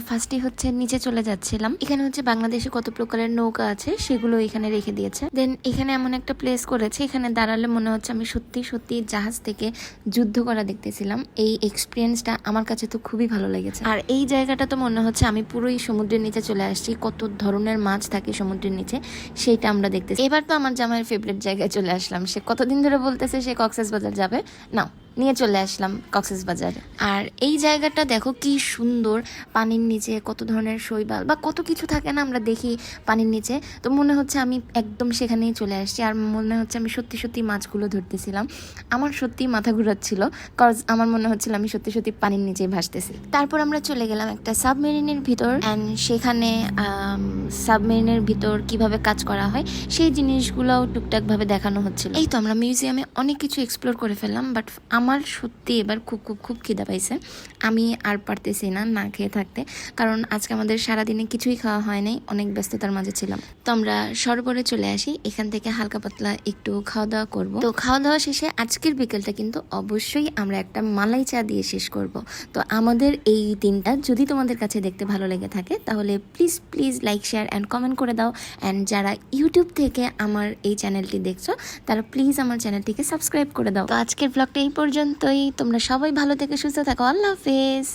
ফার্স্টে হচ্ছে নিচে চলে যাচ্ছিলাম। এখানে হচ্ছে বাংলাদেশে কত প্রকারের নৌকা আছে সেগুলো এখানে রেখে দিয়েছে। দেন এখানে এমন একটা প্লেস করেছে, এখানে দাঁড়ালে মনে হচ্ছে আমি সত্যি সত্যি জাহাজ থেকে যুদ্ধ করা দেখতেছিলাম। এই এক্সপিরিয়েন্সটা আমার কাছে তো খুবই ভালো লেগেছে। আর এই জায়গাটা তো মনে হচ্ছে আমি পুরোই সমুদ্রের নিচে চলে আসছি। কত ধরনের মাছ থাকে সমুদ্রের নিচে সেইটা আমরা দেখতেছি। এবার তো আমার জামাইয়ের ফেভারিট জায়গায় চলে আসলাম। সে কতদিন ধরে বলতেছে সে কক্সবাজার যাবে, না নিয়ে চলে আসলাম কক্সবাজার। আর এই জায়গাটা দেখো কি সুন্দর, পানির নিচে কত ধরনের শৈবাল বা কত কিছু থাকে না আমরা দেখি পানির নিচে। তো মনে হচ্ছে আমি একদম সেখানেই চলে আসছি। আর মনে হচ্ছে আমি সত্যি সত্যি মাছগুলো ধরতেছিলাম। আমার সত্যি মাথা ঘুরাচ্ছিল, কজ আমার মনে হচ্ছিল আমি সত্যি সত্যি পানির নিচেই ভাসতেছি। তারপর আমরা চলে গেলাম একটা সাবমেরিনের ভিতর, অ্যান্ড সেখানে সাবমেরিনের ভিতর কিভাবে কাজ করা হয় সেই জিনিসগুলোও টুকটাকভাবে দেখানো হচ্ছিল। এই তো আমরা মিউজিয়ামে অনেক কিছু এক্সপ্লোর করে ফেললাম, বাট আমার সত্যি এবার খুব খুব খুব খিদা পাইছে। আমি আর পারতেছি না খেয়ে থাকতে, কারণ আজকে আমাদের সারাদিনে কিছুই খাওয়া হয় নাই, অনেক ব্যস্ততার মাঝে ছিলাম। তো আমরা সরোবরে চলে আসি, এখান থেকে হালকা পাতলা একটু খাওয়া দাওয়া করব। তো খাওয়া দাওয়া শেষে আজকের বিকেলটা কিন্তু অবশ্যই আমরা একটা মালাই চা দিয়ে শেষ করব। তো আমাদের এই দিনটা যদি তোমাদের কাছে দেখতে ভালো লেগে থাকে তাহলে please please like share and comment করে দাও। অ্যান্ড যারা ইউটিউব থেকে আমার এই চ্যানেলটি দেখছো তারা প্লিজ আমার চ্যানেলটিকে সাবস্ক্রাইব করে দাও। তো আজকের ব্লগটা এই পর্যন্তই। তোমরা সবাই ভালো থেকে সুস্থ থাকো। আল্লাহ হাফেজ।